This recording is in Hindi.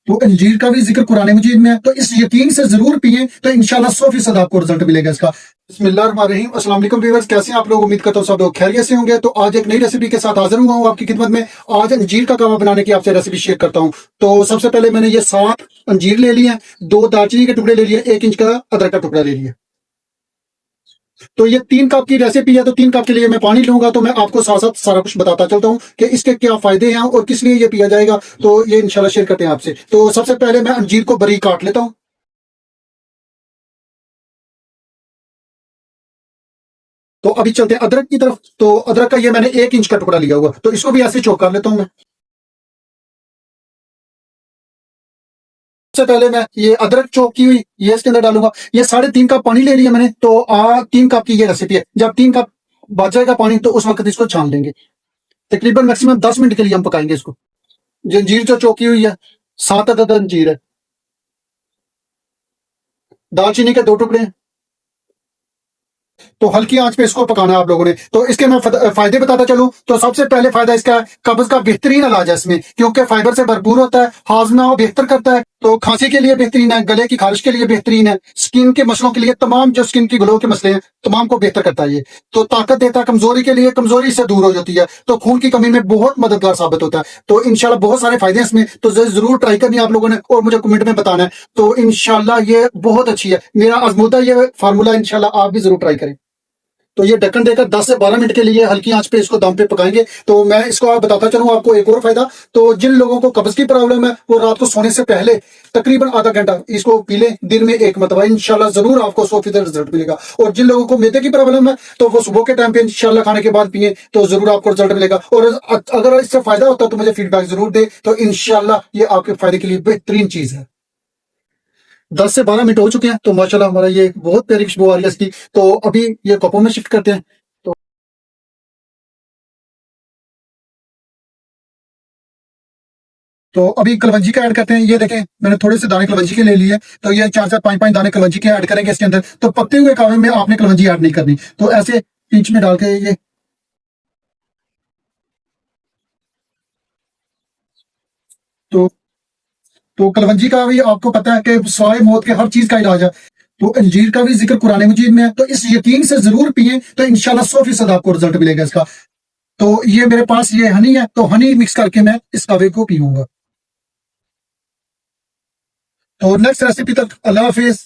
तो अंजीर का भी जिक्र कुरान मजीद में है, तो इस यकीन से जरूर पिए, तो इंशाल्लाह 100% आपको रिजल्ट मिलेगा इसका। बिस्मिल्लाहिर्रहमानिर्रहीम, अस्सलाम वालेकुम व्यूअर्स, कैसे हैं आप लोग? उम्मीद करता हूँ सब लोग खैरियत से होंगे। तो आज एक नई रेसिपी के साथ हाजिर हुआ हूँ आपकी खिदमत में। आज अंजीर का कहवा बनाने की आपसे रेसिपी शेयर करता हूँ। तो सबसे पहले मैंने ये 7 अंजीर ले लिए हैं, 2 दालचीनी के टुकड़े ले लिए, 1 इंच का अदरक का टुकड़ा ले लिया। तो ये 3 कप की रेसिपी है, तो 3 कप के लिए मैं पानी लूंगा। तो मैं आपको साथ साथ सारा कुछ बताता चलता हूँ कि इसके क्या फायदे हैं और किस लिए ये पिया जाएगा। तो ये इंशाल्लाह शेयर करते हैं आपसे। तो सबसे पहले मैं अंजीर को बारीक काट लेता हूँ। तो अभी चलते हैं अदरक की तरफ। तो अदरक का ये मैंने 1 इंच का टुकड़ा लिया हुआ, तो इसको भी ऐसे चॉप कर लेता हूँ मैं। सबसे पहले मैं ये अदरक चॉप की हुई ये इसके अंदर डालूंगा। ये 3.5 कप पानी ले लिया मैंने। तो 3 कप की ये रेसिपी है। जब 3 कप बच जाएगा पानी, तो उस वक्त इसको छान लेंगे। तकरीबन मैक्सिमम 10 मिनट के लिए हम पकाएंगे इसको। जंजीर जो चौकी हुई है, 7 अदद अंजीर है। दालचीनी के 2 टुकड़े हैं। तो हल्की आंच पे इसको पकाना है आप लोगों ने। तो इसके मैं फायदे बताता चलूं, तो सबसे पहले फायदा इसका है, कब्ज का बेहतरीन इलाज है इसमें, क्योंकि फाइबर से भरपूर होता है, हाजमा बेहतर करता है। तो खांसी के लिए बेहतरीन है, गले की खारिश के लिए बेहतरीन है, स्किन के मसलों के लिए, तमाम जो स्किन की ग्लो के मसले हैं तमाम को बेहतर करता है ये। तो ताकत देता है, कमजोरी के लिए, कमजोरी से दूर हो जाती है, तो खून की कमी में बहुत मददगार साबित होता है। तो इंशाल्लाह बहुत सारे फायदे हैं इसमें। तो जरूर ट्राई करनी है आप लोगों ने और मुझे कमेंट में बताना है। तो इंशाल्लाह ये बहुत अच्छी है, मेरा आजमूदा ये फार्मूला, इंशाल्लाह आप भी जरूर ट्राई करें। तो ये ढक्कन देकर 10 से 12 मिनट के लिए हल्की आंच पे इसको दम पे पकाएंगे। तो मैं इसको आप बताता चलूं आपको एक और फायदा। तो जिन लोगों को कब्ज की प्रॉब्लम है, वो रात को सोने से पहले तकरीबन आधा घंटा इसको पी लें, दिन में 1 मरतबा, इंशाल्लाह जरूर आपको 100% रिजल्ट मिलेगा। और जिन लोगों को मैदे की प्रॉब्लम है, तो वो सुबह के टाइम पे इंशाल्लाह खाने के बाद पिए, तो जरूर आपको रिजल्ट मिलेगा। और अगर इससे फायदा होता है तो मुझे फीडबैक जरूर दे। तो इंशाल्लाह ये आपके फायदे के लिए बेहतरीन चीज है। 10 से 12 मिनट हो चुके हैं। तो माशाल्लाह हमारा ये बहुत प्यारी खुशबू आ रही है इसकी। तो अभी ये कपों में शिफ्ट करते हैं। तो अभी कलवंजी का ऐड करते हैं। ये देखें, मैंने थोड़े से दाने कलवंजी के ले लिए। तो ये 4-4, 5-5 दाने कलवंजी के ऐड करेंगे इसके अंदर। तो पकते हुए कावे में आपने कलवंजी ऐड नहीं करनी। तो ऐसे पिंच में डाल के ये, तो तो कलवंजी का भी आपको पता है कि सवाए मौत के हर चीज का इलाज है। तो अंजीर का भी जिक्र कुरान मजीद में है, तो इस यकीन से जरूर पिए, तो इंशाल्लाह 100% आपको रिजल्ट मिलेगा इसका। तो ये मेरे पास ये हनी है, तो हनी मिक्स करके मैं इस कावे को पीऊंगा। तो नेक्स्ट रेसिपी तक अल्लाह हाफिज।